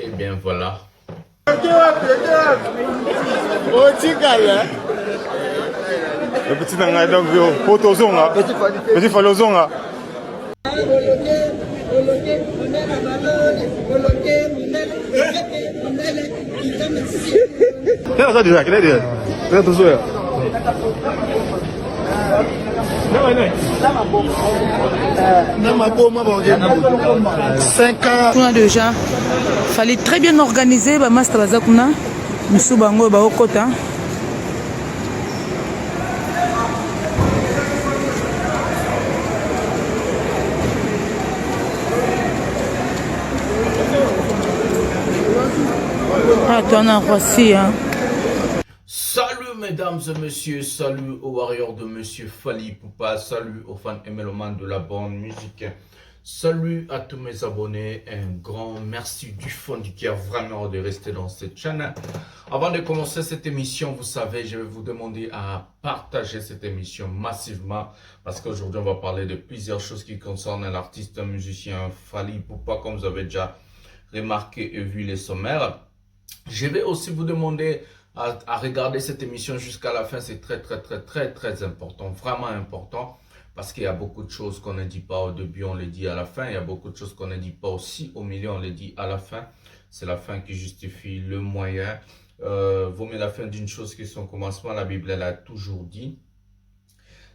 Et bien voilà. Le petit Nanga donc Potozonga, petit Falozonga. Déjà, fallait très bien organiser ba master bazakuna musu bango ba okota. Attends, voici hein. Salut mesdames et messieurs, salut aux warriors de Monsieur Fally Ipupa, salut aux fans et mélomanes de la bonne musique, salut à tous mes abonnés, un grand merci du fond du cœur vraiment de rester dans cette chaîne. Avant de commencer cette émission, vous savez, je vais vous demander à partager cette émission massivement parce qu'aujourd'hui on va parler de plusieurs choses qui concernent l'artiste musicien Fally Ipupa, comme vous avez déjà remarqué et vu les sommaires. Je vais aussi vous demander à regarder cette émission jusqu'à la fin. C'est très important, vraiment important, parce qu'il y a beaucoup de choses qu'on ne dit pas au début, on les dit à la fin. Il y a beaucoup de choses qu'on ne dit pas aussi au milieu, on les dit à la fin. C'est la fin qui justifie le moyen. Vaut mieux la fin d'une chose que son commencement, la Bible elle a toujours dit.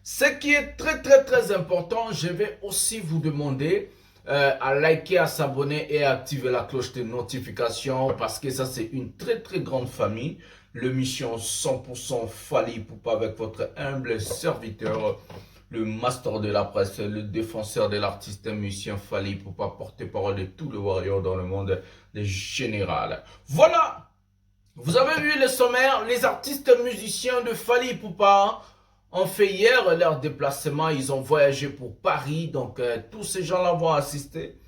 Ce qui est très important, je vais aussi vous demander à liker, à s'abonner et à activer la cloche de notification parce que ça c'est une très grande famille. L'émission 100% Fally Ipupa avec votre humble serviteur, le master de la presse, le défenseur de l'artiste musicien Fally Ipupa, porte-parole de tous les warriors dans le monde général. Voilà, vous avez vu le sommaire, les artistes musiciens de Fally Ipupa ont fait hier leur déplacement, ils ont voyagé pour Paris, donc tous ces gens-là vont assister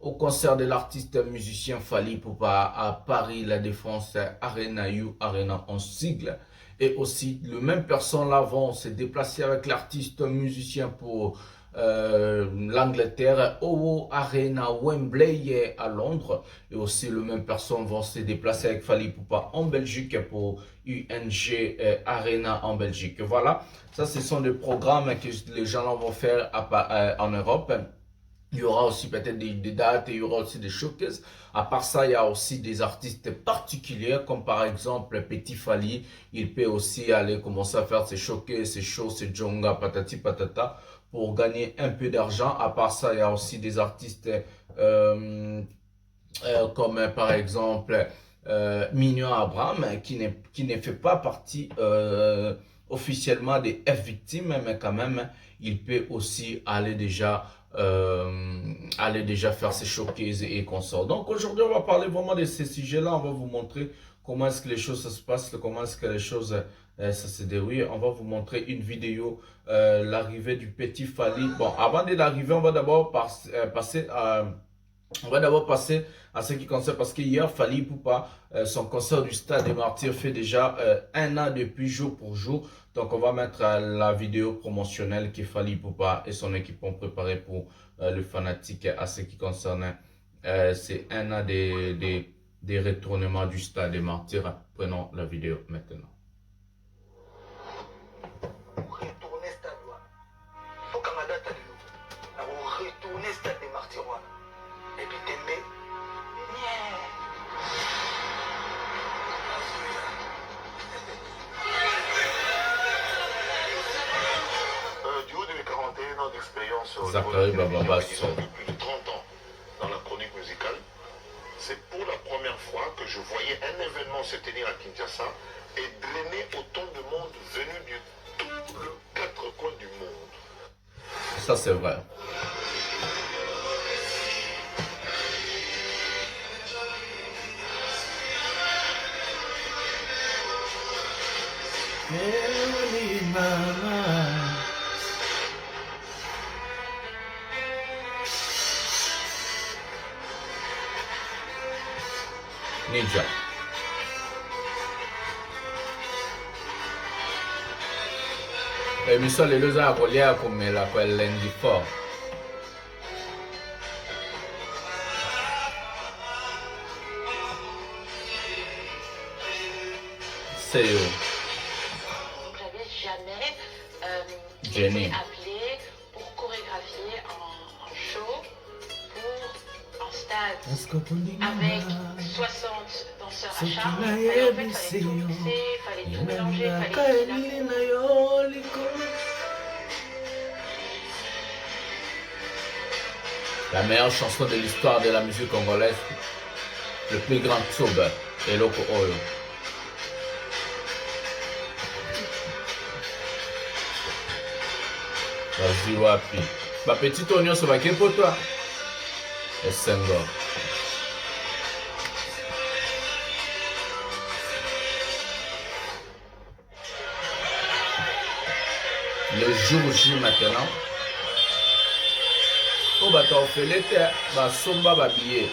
au concert de l'artiste musicien Fally Ipupa à Paris, la Défense Arena, You Arena en sigle. Et aussi, les mêmes personnes-là vont se déplacer avec l'artiste musicien pour l'Angleterre, OO Arena Wembley à Londres. Et aussi, les mêmes personnes vont se déplacer avec Fally Ipupa en Belgique pour UNG Arena en Belgique. Voilà, ça ce sont des programmes que les gens vont faire en Europe. Il y aura aussi peut-être des dates et il y aura aussi des showcases. À part ça, il y a aussi des artistes particuliers comme par exemple Petit Fally. Il peut aussi aller commencer à faire ses showcases, ses shows, ses jonga, patati patata pour gagner un peu d'argent. À part ça, il y a aussi des artistes comme par exemple Mignon Abraham qui ne fait pas partie officiellement des F-victimes, mais quand même, il peut aussi aller déjà faire ses showcases et consorts. Donc aujourd'hui, on va parler vraiment de ces sujets-là. On va vous montrer comment est-ce que les choses se passent, comment est-ce que les choses ça se déroule. On va vous montrer une vidéo, l'arrivée du Petit Fally. Bon, avant de l'arrivée, on va d'abord passer à ce qui concerne, parce que hier, Fally Ipupa, son concert du Stade des Martyrs fait déjà un an depuis jour pour jour. Donc, on va mettre la vidéo promotionnelle que Fally Ipupa et son équipe ont préparé pour le fanatique à ce qui concerne c'est un an des retournements du Stade des Martyrs. Prenons la vidéo maintenant. Zachary Bababa depuis plus de 30 ans dans la chronique musicale. C'est pour la première fois que je voyais un événement se tenir à Kinshasa et drainer autant de monde venu de tous les 4 coins du monde. Ça c'est vrai. Ninja. Mi sono le usare con l'ia come la quella in di fo. Seo. Donc j'avais jamais Jenny. été appelée pour chorégraphier un show pour un stade avec 60 danseurs à charge. Fallait, en fait, fallait tout mixer, fallait tout mélanger, fallait la meilleure chanson de l'histoire de la musique congolaise, le plus grand tube, Eloko Oyo. Vas-y wapi. Ba petit oignon ça va que pour toi. Et Senghor. Le jour J maintenant. Oh bah t'as fait l'été, bah somba bah billet.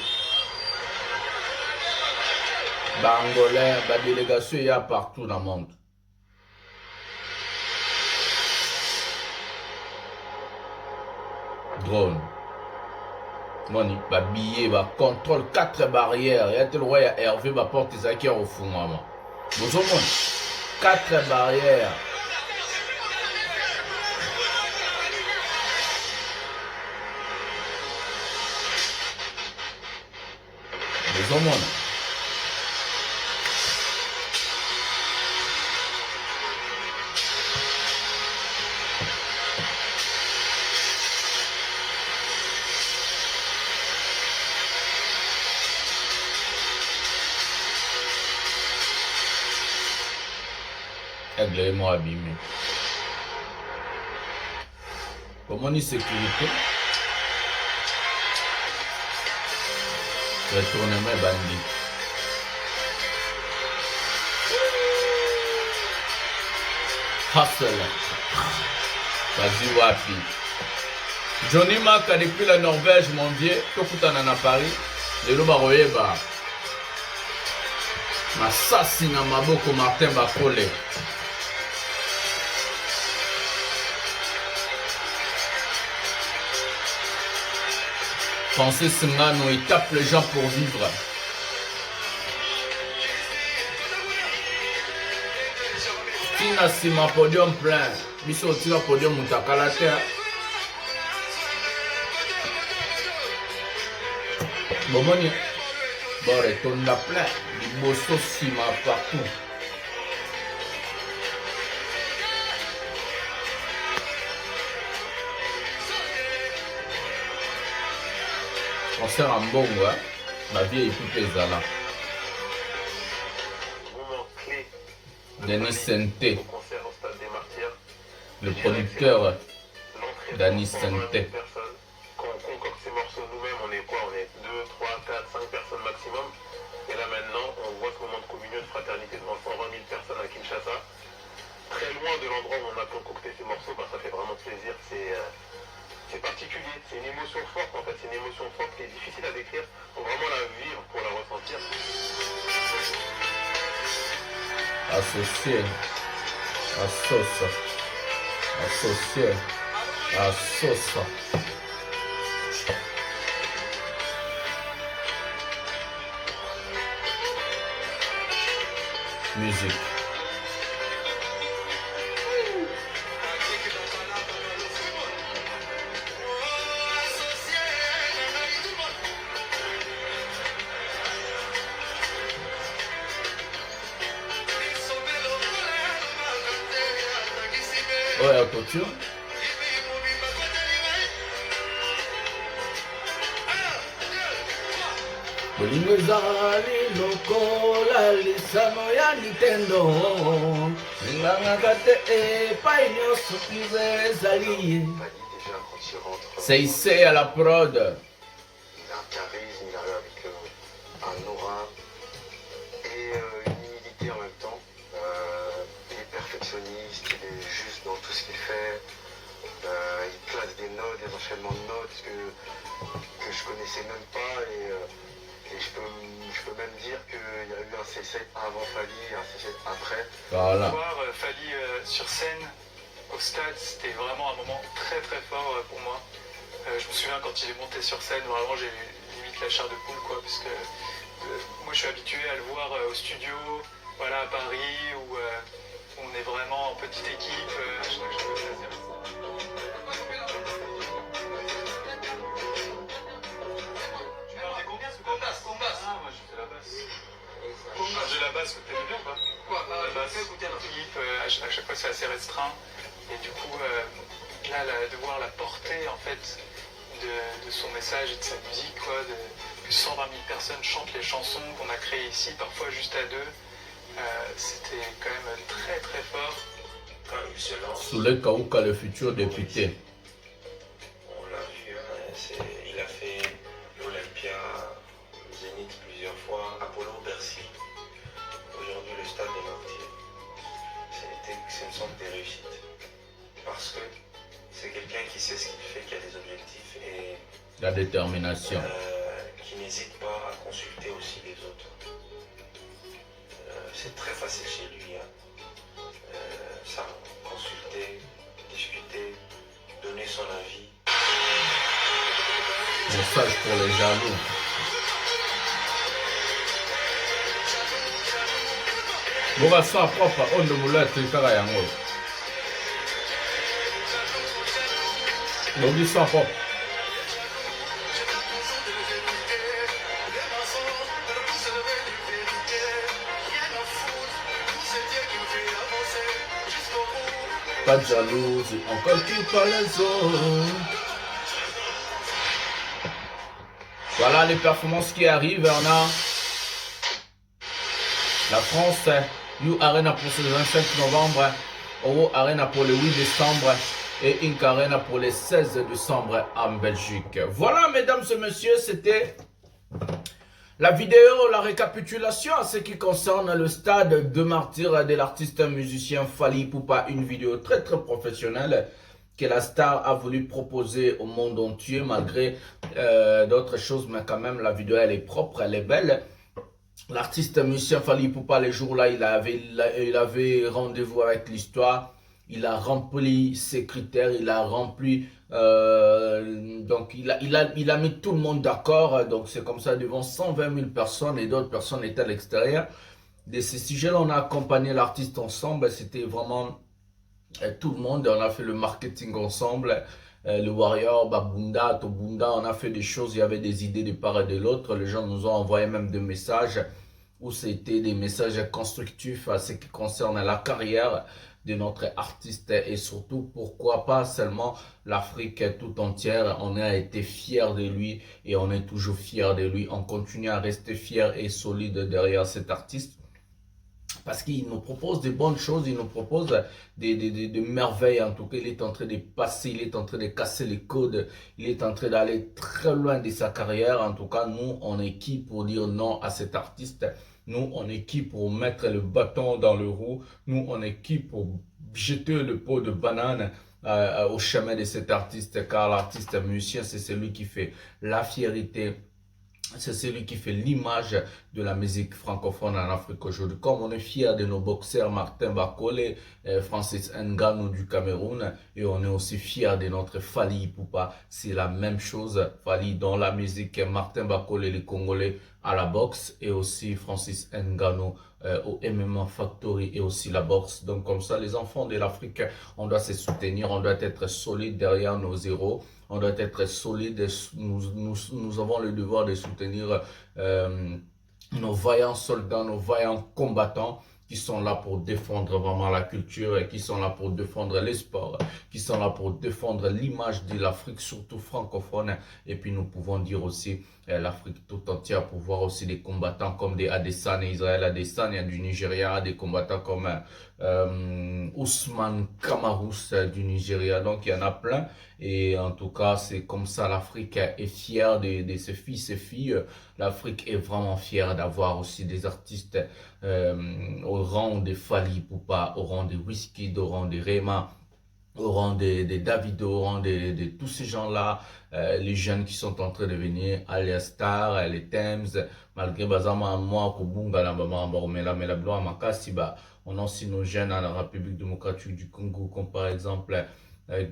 Bah angolais, bah délégation il y a partout dans le monde. Drone. Moni, bah billet, bah contrôle 4 barrières. Il y a tel roi, il y a Hervé, bah porte les acquis au fond, maman. Vous avez 4 barrières. Vous avez Aigle-moi abîmé. Comment ni sécurité? Retournement bandit. Hustle. Vas-y wapi. Johnny Maka depuis la Norvège, mon vieux. Tokutana na Paris. Lelo baroyeba. Masasi na maboko Martin Bakole. Francis Singano, il tape les gens pour vivre. Tina Sima podium plein. Biso tira podium mutakalate. Bomoni. Bon, retourne la plein. Liboso Sima partout. Concert en bongo, hein? Ma vie est plus pesante. Moment clé. Denis Sente, Au concert au Stade des Martyrs. le producteur L'entrée Denis de 120 000 Sente. personnes. Quand on concocte ces morceaux nous-mêmes, on est quoi? On est 2, 3, 4, 5 personnes maximum. Et là maintenant, on voit ce moment de communion, de fraternité devant 120 000 personnes à Kinshasa. Très loin de l'endroit où on a concocté ces morceaux, bah, ça fait vraiment plaisir. C'est particulier, c'est une émotion forte en fait, c'est une émotion forte qui est difficile à décrire. Il faut vraiment la vivre pour la ressentir. Associé à sauce. Associé à sauce. Musique. Ouais, autotune. Bolingo ezali lokola lisano ya Nintendo. Ningangaka te epai nyonso kiza ezali ye. Fali, déjà quand il rentre, C'est à la prod. il a un charisme, il arrive avec un aura et une humilité en même temps. Il est perfectionniste, il est juste dans tout ce qu'il fait. Il place des notes, des enchaînements de notes que je connaissais même pas et je peux même dire qu'il y a eu un C7 avant Fali et un C7 après. Voilà. Voir Fali sur scène au stade, c'était vraiment un moment très très fort pour moi. Je me souviens quand il est monté sur scène, vraiment j'ai eu limite la chair de poule quoi, parce que moi je suis habitué à le voir au studio, voilà, à Paris, où on est vraiment en petite équipe. Je trouve que c'est assez intéressant. Tu parles des congas ou congas? Ah, moi je fais la basse. J'ai la basse, vous t'aimes bien ou pas? Quoi? La basse, l'équipe, à chaque fois c'est assez restreint. Et du coup, là, de voir la portée en fait de son message et de sa musique, quoi, que 120 000 personnes chantent les chansons qu'on a créées ici, parfois juste à deux, c'était quand même très très fort. Quand il se lance, Souley Kaouka, le futur député. on l'a vu, hein, il a fait l'Olympia, le Zénith plusieurs fois, Apollo, Bercy. Aujourd'hui, le stade des Martyrs. C'est une sorte de réussite. Parce que c'est quelqu'un qui sait ce qu'il fait, qui a des objectifs et La détermination. qui n'hésite pas à consulter aussi les autres. C'est très facile chez lui. Hein. Ça, consulter, discuter, donner son avis. Message pour les jaloux. Boga sa propre, on ne moulait pas yango. Bogi sa propre. Pas de jalousie, on calcule pas les autres. Voilà les performances qui arrivent. On a la France, You Arena pour le 25 novembre, Euro Arena pour le 8 décembre et Inc Arena pour le 16 décembre en Belgique. Voilà mesdames et messieurs, c'était la vidéo, la récapitulation à ce qui concerne le stade de martyrs de l'artiste musicien Fally Ipupa. Une vidéo très professionnelle que la star a voulu proposer au monde entier malgré d'autres choses, mais quand même la vidéo elle est propre, elle est belle. L'artiste musicien Fally Ipupa, les jours-là, il avait rendez-vous avec l'histoire. Il a rempli ses critères, il a rempli, donc il a mis tout le monde d'accord. Donc c'est comme ça devant 120 000 personnes et d'autres personnes étaient à l'extérieur. De ces sujets-là, on a accompagné l'artiste ensemble. C'était vraiment tout le monde. On a fait le marketing ensemble. Le Warrior, Babunda, Tobunda, on a fait des choses. Il y avait des idées de part et de l'autre. Les gens nous ont envoyé même des messages où c'était des messages constructifs à ce qui concerne la carrière de notre artiste et surtout pourquoi pas seulement l'Afrique tout entière. On a été fiers de lui et on est toujours fiers de lui. On continue à rester fiers et solides derrière cet artiste parce qu'il nous propose des bonnes choses, il nous propose des merveilles. En tout cas, il est en train de passer, il est en train de casser les codes, il est en train d'aller très loin de sa carrière. En tout cas, nous, on est qui pour dire non à cet artiste? Nous, on est qui pour mettre le bâton dans le roue? Nous, on est qui pour jeter le pot de banane au chemin de cet artiste? Car l'artiste musicien, c'est celui qui fait la fierté. C'est celui qui fait l'image de la musique francophone en Afrique aujourd'hui. Comme on est fiers de nos boxeurs Martin Bakole, Francis Ngannou du Cameroun, et on est aussi fiers de notre Fally Ipupa. C'est la même chose, Fally dans la musique, Martin Bakole les Congolais à la boxe, et aussi Francis Ngannou au MMA Factory et aussi la boxe. Donc comme ça, les enfants de l'Afrique, on doit se soutenir, on doit être solide derrière nos héros. On doit être solide. Nous avons le devoir de soutenir nos vaillants soldats, nos vaillants combattants qui sont là pour défendre vraiment la culture et qui sont là pour défendre les sports, qui sont là pour défendre l'image de l'Afrique, surtout francophone. Et puis nous pouvons dire aussi l'Afrique tout entière pour voir aussi des combattants comme des Adesanya, Israël Adesanya du Nigeria, des combattants comme Ousmane Kamarous du Nigeria. Donc il y en a plein. Et en tout cas, c'est comme ça, l'Afrique est fière de ses fils et filles. L'Afrique est vraiment fière d'avoir aussi des artistes au rang de Fally Ipupa, au rang de Wizkid, au rang de Rema, au rang de Davido, au rang de tous ces gens-là, les jeunes qui sont en train de venir, les stars, les Thames, malgré Bazama, moi, Kobunga, mais la gloire, Makasiba, on a aussi nos jeunes à la République démocratique du Congo, comme par exemple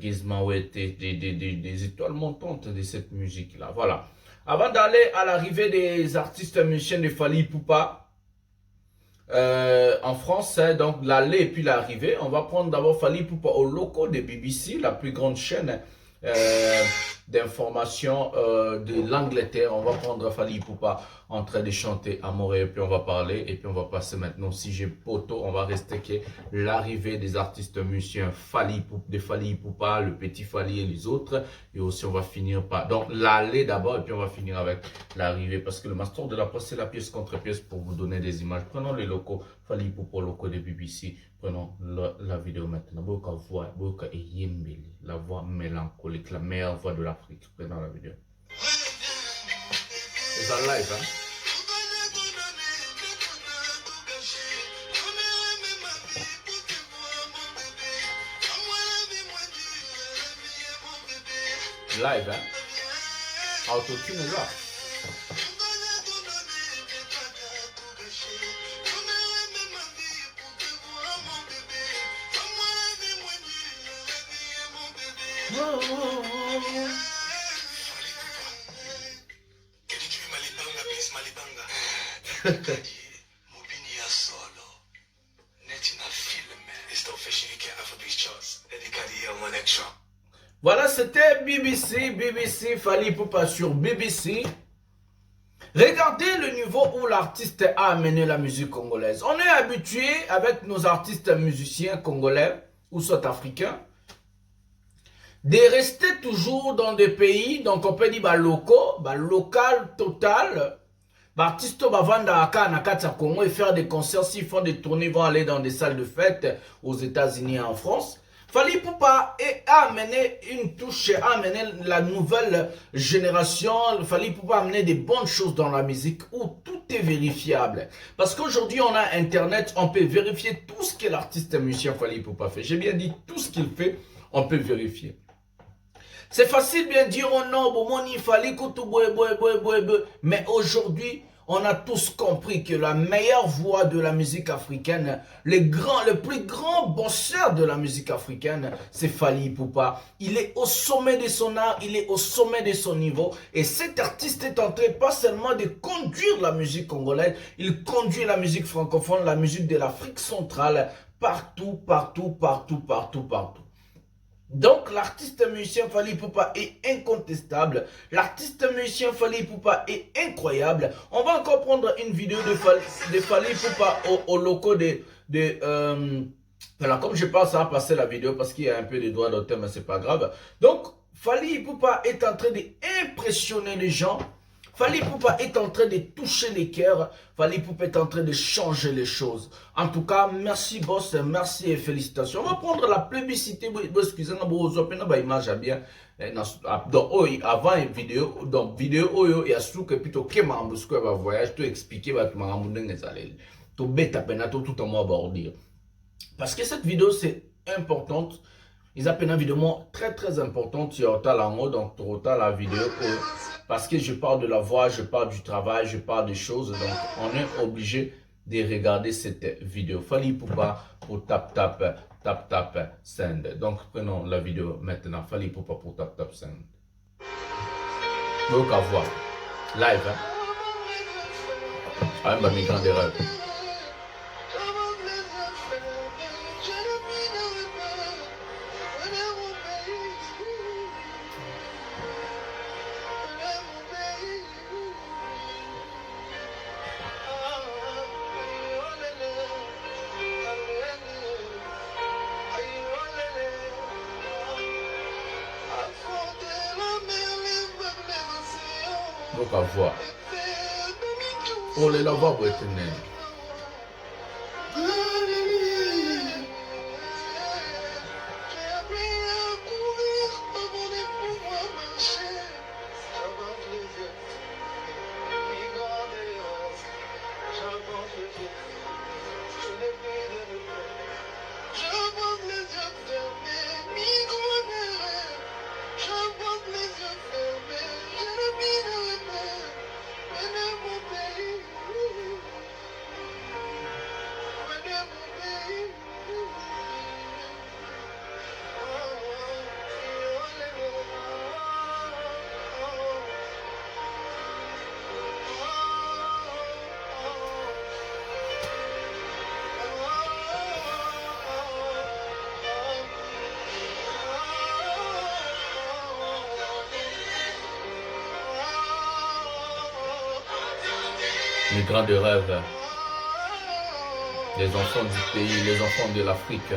Gizma Wete, des étoiles montantes de cette musique-là. Voilà. Avant d'aller à l'arrivée des artistes musiciens de Fally Ipupa, en français, donc l'aller et puis l'arrivée. On va prendre d'abord Fally Ipupa au loco de BBC, la plus grande chaîne d'information de l'Angleterre. On va prendre Fally Ipupa en train de chanter Amore, et puis on va parler, et puis on va passer maintenant, si j'ai poteau, on va rester que l'arrivée des artistes musiciens de Fally Ipupa, le petit Fally et les autres, et aussi on va finir par, donc l'aller d'abord, et puis on va finir avec l'arrivée, parce que le master de la presse, c'est la pièce contre pièce pour vous donner des images. Prenons les locaux, Fally Ipupa, locaux de BBC, prenons la vidéo maintenant. La voix mélancolique, la meilleure voix de l'Afrique. Prenons la vidéo. C'est en live, hein? Live, hein? Autotune là. Voilà, c'était BBC Fally Ipupa sur BBC. Regardez le niveau où l'artiste a amené la musique congolaise. On est habitué avec nos artistes musiciens congolais ou soit africains de rester toujours dans des pays, donc on peut dire locaux, local total. Artistes vont vendre à Kanakata Congo et faire des concerts. S'ils font des tournées, vont aller dans des salles de fête aux États-Unis et en France. Fally Ipupa a amené une touche, a amené la nouvelle génération. Fally Ipupa a amené des bonnes choses dans la musique où tout est vérifiable. Parce qu'aujourd'hui, on a Internet, on peut vérifier tout ce que l'artiste musicien Fally Ipupa fait. J'ai bien dit tout ce qu'il fait, on peut vérifier. C'est facile bien dire, oh non, bon, il fallait que tout mais aujourd'hui, on a tous compris que la meilleure voix de la musique africaine, le plus grand bosseur de la musique africaine, c'est Fally Ipupa. Il est au sommet de son art, il est au sommet de son niveau. Et cet artiste est en train pas seulement de conduire la musique congolaise, il conduit la musique francophone, la musique de l'Afrique centrale, partout. Donc, l'artiste musicien Fally Ipupa est incontestable. L'artiste musicien Fally Ipupa est incroyable. On va encore prendre une vidéo de Fally Ipupa au locaux voilà, comme je pense, ça va passer la vidéo parce qu'il y a un peu de droits d'auteur, mais c'est pas grave. Donc, Fally Ipupa est en train d'impressionner les gens. Fally Ipupa est en train de toucher les cœurs. Fally Ipupa est en train de changer les choses. En tout cas, merci boss, merci et félicitations. On va prendre la plébiscité. Excusez-moi, vous image bien. Donc, avant une vidéo, donc vidéo, il y a ce que plutôt que ma voyage, tout expliquer, tout bête tout en mot aborder. Parce que cette vidéo, c'est importante. Ils appellent une vidéo très importante sur Talango, donc la vidéo. Parce que je parle de la voix, je parle du travail, je parle des choses. Donc, on est obligé de regarder cette vidéo. Fally Ipupa pour tap send. Donc, prenons la vidéo maintenant. Fally Ipupa pour tap send. Donc, à voir. Live, hein. Ah, bah, mes grandes erreurs. Donc à voir. Oh, les lavabo pour éternel. mes grands de rêve, les enfants du pays, les enfants de l'Afrique.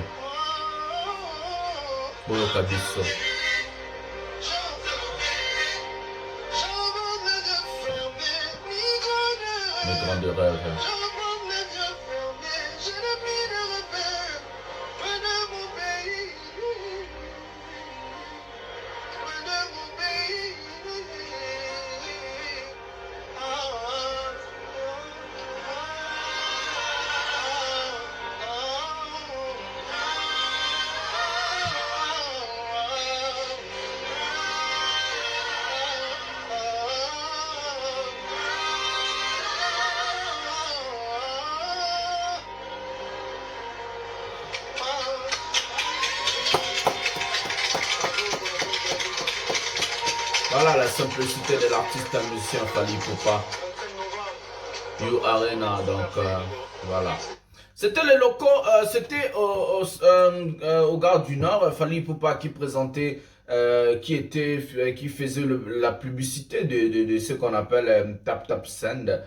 Bolo Kabiso. Mes grands de rêve. Voilà la simplicité de l'artiste musicien Fally Ipupa. You Arena, donc voilà. C'était les locaux, c'était au Gare du Nord, Fally Ipupa qui présentait, qui faisait la publicité de ce qu'on appelle Tap Tap Send.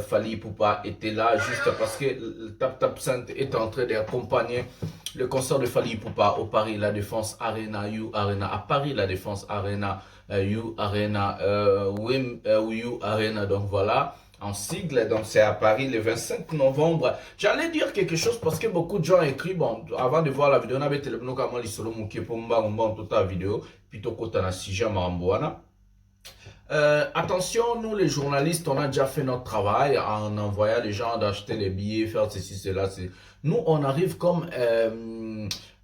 Fally Ipupa était là juste parce que Tap Tap Send est en train d'accompagner le concert de Fally Ipupa au Paris La Défense Arena, You Arena, à Paris La Défense Arena, You Arena, You Arena, donc voilà, en sigle, donc c'est à Paris le 25 novembre. J'allais dire quelque chose parce que beaucoup de gens écrivent, bon, avant de voir la vidéo, on avait téléphoné comme les solo mouké pour m'en toute la vidéo, plutôt qu'on a sujet Maramboana. Attention, nous les journalistes, on a déjà fait notre travail en envoyant les gens d'acheter les billets, faire ceci, cela. Nous, on arrive comme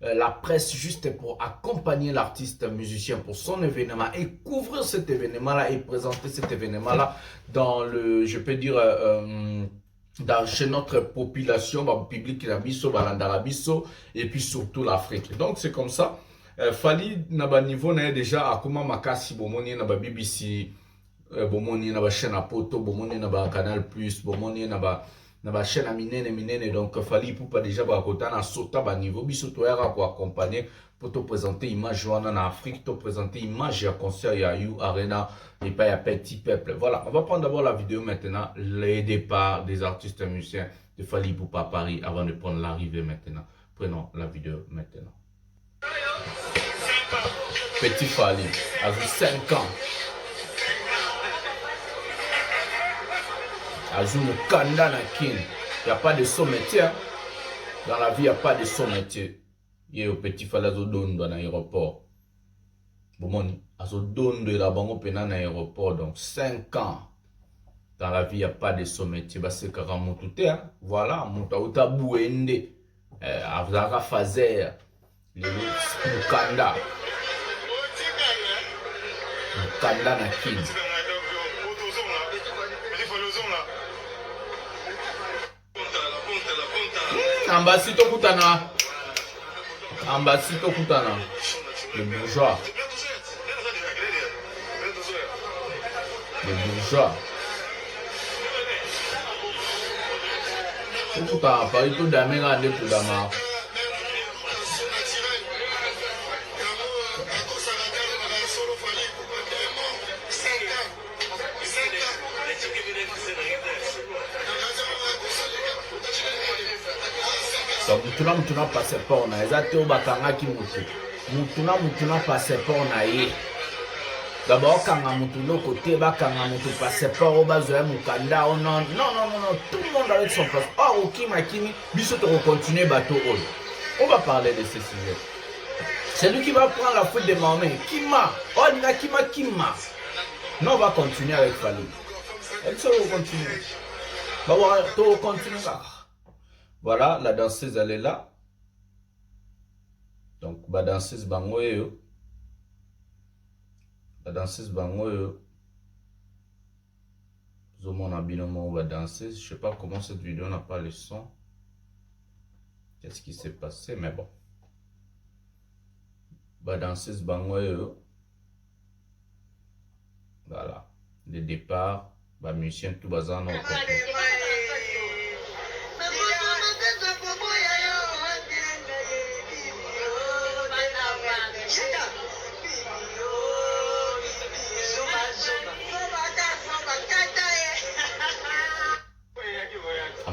la presse juste pour accompagner l'artiste musicien pour son événement et couvrir cet événement-là et présenter cet événement-là dans le, je peux dire, chez notre population, public et puis surtout l'Afrique. Donc, c'est comme ça. Fally naba niveau na déjà akuma makasi bomoni na BBC bomoni na chaîne à poto bomoni na Canal Plus bomoni na chaîne à minene donc Fally Ipupa déjà ba kota na sota ba niveau biso to era pour accompagner pour te présenter image en Afrique, te présenter image à concert ya You Arena et pas ya Petit Peuple. Voilà, on va prendre d'abord la vidéo maintenant, les départs des artistes musiciens de Fally Ipupa à Paris avant de prendre l'arrivée maintenant. Prenons la vidéo maintenant. Petit Fally, avec 5 ans. Azou Mukanda na kin. Il n'y a pas de son métier. Dans la vie, il n'y a pas de son métier. Il y a un petit Fally Azo Dondo dans l'aéroport. Bon, Azo Dondo la bango pena dans l'aéroport. Donc 5 ans. Dans la vie, il n'y a pas de son métier. C'est carrément tout. Voilà, Moutaouta Bouende. Avzara Fazer. Mukanda. Mukanda na kin. Ambasito Kutana. Ambasito Kutana. Le bourgeois. Le bourgeois. Kutana, pas du tout d'amène de Kudama. Mutuna passeport na ezate obakanga ki mutu mutuna passeport na ye d'abord kanga mutu loko te bakanga mutu passeport obazoya mukanda non tout le monde avec son passeport. Oh Kimi biso to continuer bateau on va parler de ce sujet. C'est lui qui va prendre la faute de maman Kima na Kima non on va continuer avec Fally. Elle se continue to continue là. Voilà, la danseuse, elle est là. Donc, la danseuse bangoyo. La danseuse bangoyo. Zomon a binomo la danseuse. Je ne sais pas comment cette vidéo n'a pas le son. Qu'est-ce qui s'est passé, mais bon. La danseuse bangoyo. Voilà. Le départ. La musicien tout bazar.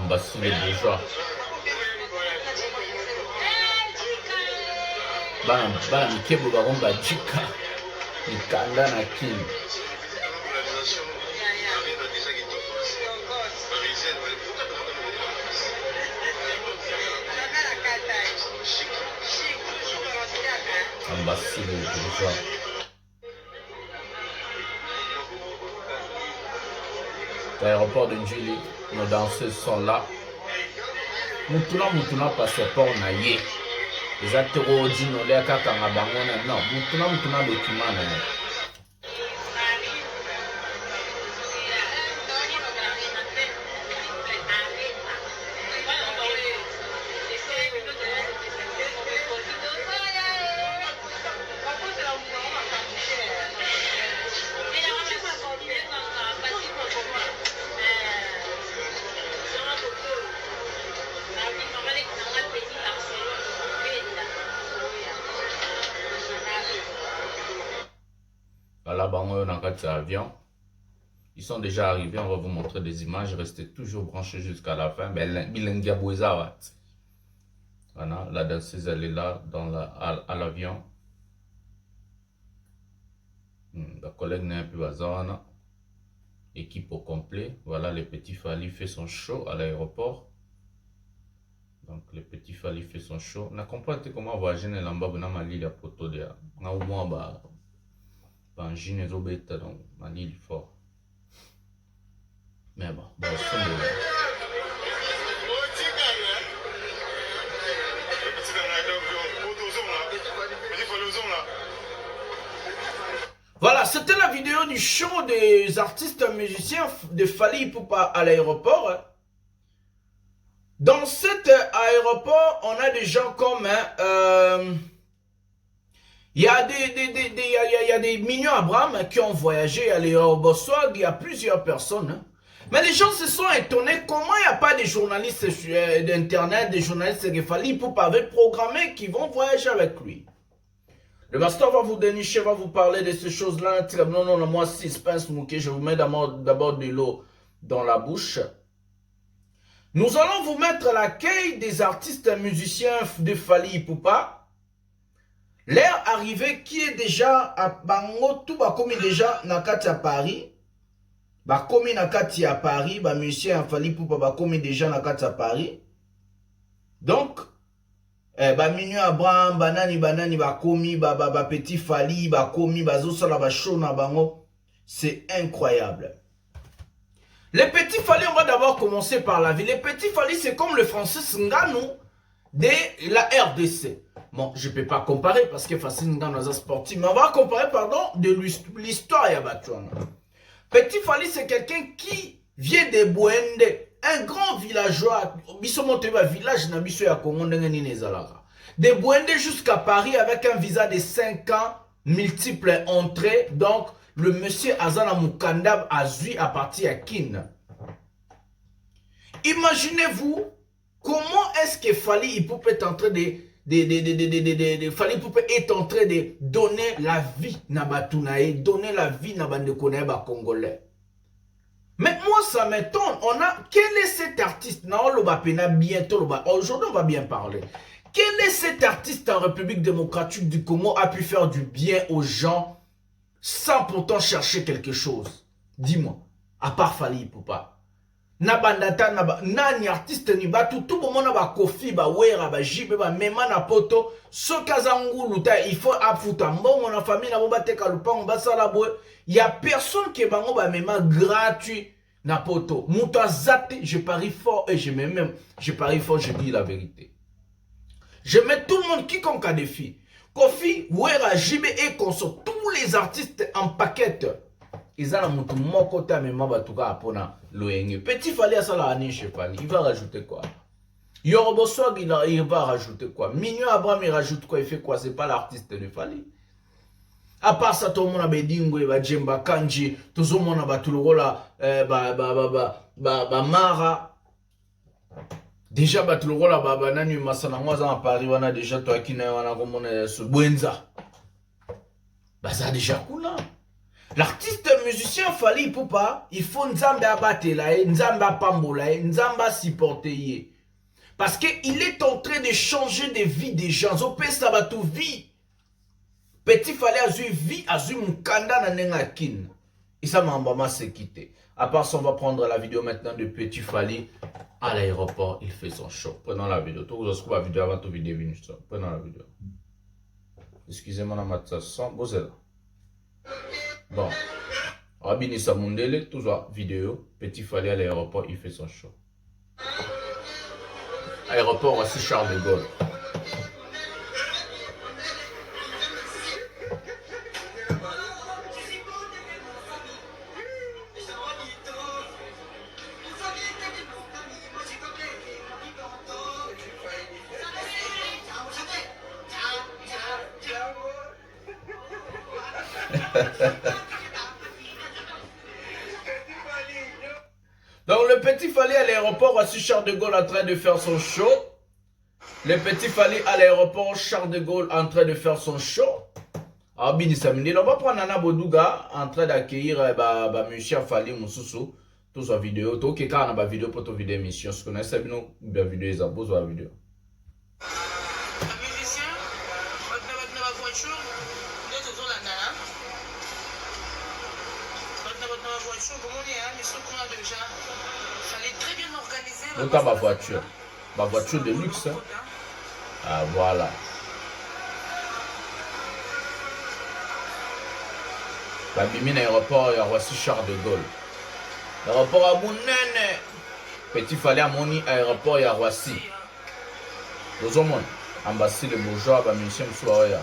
Mbassi les bourgeois. Bana mikebo bagomba jika mikanda na kini. Mbassi les bourgeois. L'aéroport de Njili, nos danseuses sont là. Mutuna passeport na ye. Les acteurs dino les kakanga bangona non. Mutuna document na ye. Voilà, avion. Ils sont déjà arrivés, on va vous montrer des images. Restez toujours branchés jusqu'à la fin. Voilà, la danseuse elle est là à l'avion. La collègue n'est plus à zone. Équipe au complet. Voilà, le petit Fally fait son show à l'aéroport. Donc le petit Fally fait son show. On a compris comment voyager dans l'amba na mali la poto de. Na au moins ba njine zo beta donc mali fort. Mais bon, c'est voilà, c'était la vidéo du show des artistes musiciens de Fally Ipupa à l'aéroport. Dans cet aéroport, on a des gens comme il y a des Mignon Abraham qui ont voyagé à l'aéroport. Il y a plusieurs personnes. Hein. Mais les gens se sont étonnés comment il n'y a pas de journalistes d'internet, des journalistes que Fally Ipupa avait programmés qui vont voyager avec lui. Le master va vous dénicher, va vous parler de ces choses-là. Non, moi, suspense, je vous mets d'abord de l'eau dans la bouche. Nous allons vous mettre l'accueil des artistes musiciens de Fally Ipupa. Leur arrivée qui est déjà à Bango, tout va comme déjà Nakati à Paris. Bah comme Nakati à Paris, bah musicien Fally Ipupa bah comme déjà Nakati à Paris. Donc ba Mignon Abraham banani ba komi ba petit Fally ba komi ba zo sala ba show na bango, c'est incroyable. Les petits Fally, on va d'abord commencer par la vie. Les petits Fally, c'est comme le Francis Ngannou de la RDC. Bon, je ne peux pas comparer parce que Francis Ngannou est un sportif, mais on va comparer, pardon, de l'histoire ya Batouana. Petit Fally, c'est quelqu'un qui vient de Bouende, un grand villageois. Village na biso ya Congo ndenge nezalara. De Bouende jusqu'à Paris avec un visa de 5 ans, multiples entrées. Donc, le monsieur Azana Mukandab a zui à partir à Kin. Imaginez-vous comment est-ce que Fally Ipupa est en train Fally Ipupa est en train de donner la vie na Batounae, donner la vie na Bandekonae ba Congolais. Mais moi ça m'étonne, quel est cet artiste? Aujourd'hui on va bien parler. Quel est cet artiste en République démocratique du Congo a pu faire du bien aux gens sans pourtant chercher quelque chose? Dis-moi, à part Fally Ipupa. Nabandata nani artiste ni batu tout le monde ba Kofi ba Wera ba Jibe ba Mema na poto sokazangu luta il faut afuta mbongo na famille na boba teka lupango basala boy. Il y a personne qui bango ba Mema gratuit na poto. Muta zate, je parie fort et je parie fort, je dis la vérité. Je mets tout le monde quiconque a défi. Kofi, Wera, Jibe et consort, tous les artistes en paquette. Ils ont mon côté à même batuka apona loenge. Petit Fally à ça la année chez Fally. Il va rajouter quoi? Yorobo Swag il va rajouter quoi? Mignon Abraham il rajoute quoi? Il fait quoi? C'est pas l'artiste de Fally. À part ça, tout le monde a bedingo et Djemba Kanji, tout le monde a batulurola Mara. Déjà batulurola nani masana mwaza en Paris wana déjà toi qui n'a wana komona ce Bwenza. Bah ça déjà cool là. L'artiste musicien Fally Ipupa, il faut Nzambe abatela, Nzambe apambola, Nzambe supporter. Parce qu'il est en train de changer des vies des gens. Zopé ça va tout vie. Petit Fally a eu vie, a eu mukanda na nengakin. Et ça m'a se quitter. À part ça, on va prendre la vidéo maintenant de Petit Fally à l'aéroport. Il fait son show. Prenons la vidéo. Tout vous avez la vidéo avant toute vidéo. Prenons la vidéo. Excusez-moi, la matation. Vous êtes là. Bon. Rabini Samundele, toujours vidéo. Petit Fally à l'aéroport. Il fait son show. Aéroport aussi Charles de Gaulle. Donc le Petit Fally à l'aéroport, voici Charles de Gaulle en train de faire son show. Le Petit Fally à l'aéroport, Charles de Gaulle en train de faire son show. Alors Bini Samindele, on va prendre Nana Bodouga en train d'accueillir monsieur Fally Moussoussou. Tout sa vidéo, tout qui a une vidéo pour toute vidéo émission. Ce qu'on a c'est bien la vidéo, ils abusent la vidéo. Donc à ma voiture de luxe. Hein. Ah voilà. Babimine aéroport, il y a voici Charles de Gaulle. Aéroport à Mounene. Petit Fally à Moni, aéroport, il y a Roissy. Deux hommes, ambassade de bourgeois, Bamishem soirée.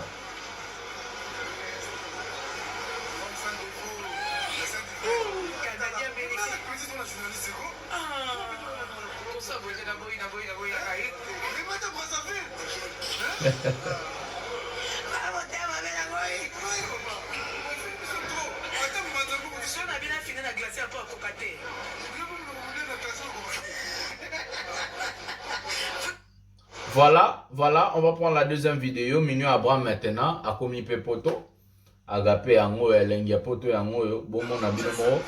Voilà, on va prendre la deuxième vidéo. Mignon Abraham maintenant, a commis Pepoto. Agapé Ango, Elengia Poto, Ango, Bomon Abinomo.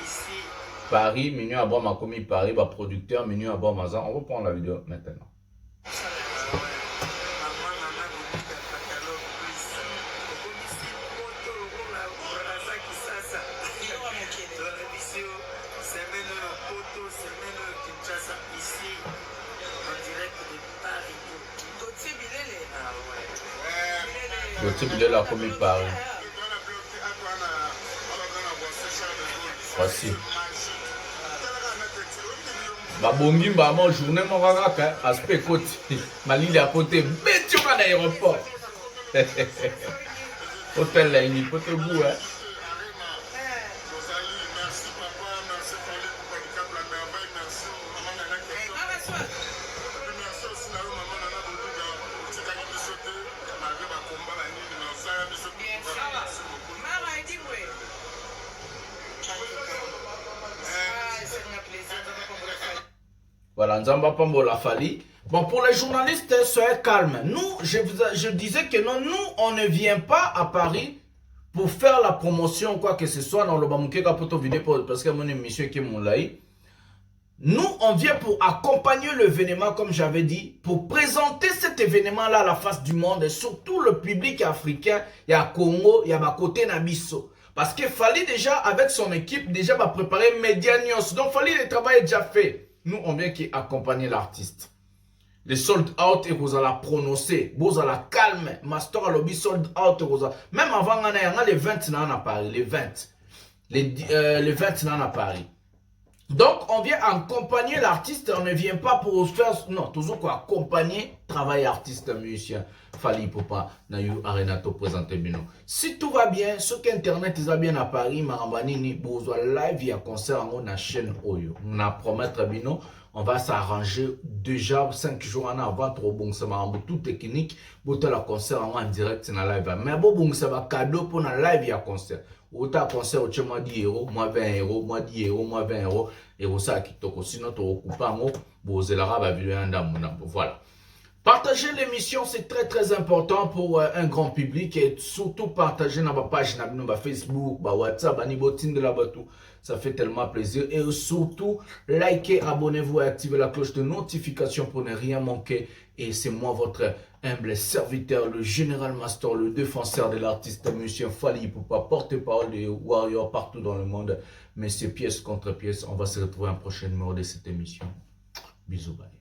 Paris, Mignon Abraham a commis Paris, producteur, Mignon Abraham Azan. On va prendre la vidéo maintenant. Gauthier Bilele a commis Paris. Voici. Babongi Mbamo, journée mon ragaka, aspect côté. Malili à côté, bétio à l'aéroport. Hôtel là, il peut te goût, hein. Voilà, Nzamba Pambola Fally. Bon, pour les journalistes, soyez calmes. Nous, je disais que non, nous, on ne vient pas à Paris pour faire la promotion ou quoi que ce soit dans le Bamukeka Poto vidéo parce que mon émission qui est mon laï. Nous, on vient pour accompagner l'événement, comme j'avais dit, pour présenter cet événement-là à la face du monde et surtout le public africain. Il y a Congo, il y a côté Nabiso. Parce que Fally déjà, avec son équipe, déjà va préparer Media News. Donc, Fally, le travail est déjà fait. Nous, on vient qui accompagner l'artiste. Les sold out, et vous allez prononcer. Vous allez calme. Master à lobby sold out. Même avant, on a les 20 ans à Paris. Les 20. Les 20 ans à Paris. Donc, on vient accompagner l'artiste. On ne vient pas pour faire... Non, toujours quoi accompagner, travail artiste, musicien. Fally Ipupa, Nayu Arenato présente Bino. Si tout va bien, ce qu'Internet est bien à Paris, Marambanini, Bourgeois live, il y a concert en la chaîne Oyo. On a promettre Bino, on va s'arranger déjà 5 jours en avant, trop bon, ça m'a tout technique, pour la concert en direct, dans la live. Mais bon, ça va cadeau pour la live, il y a concert. Autant concert, au moi 10 euros, moi 20 euros, moi 10 euros, moi 20 euros, et vous ça qui toko. Sinon, tu recoupes en haut, vous allez la vidéo en voilà. Partagez l'émission, c'est très important pour un grand public et surtout partagez dans ma page, dans Facebook, WhatsApp, ça fait tellement plaisir. Et surtout, likez, abonnez-vous et activez la cloche de notification pour ne rien manquer. Et c'est moi, votre humble serviteur, le Général Master, le défenseur de l'artiste, Monsieur Fally Ipupa, porte-parole des Warriors partout dans le monde. Mais c'est pièce contre pièce. On va se retrouver un prochain numéro de cette émission. Bisous, bye.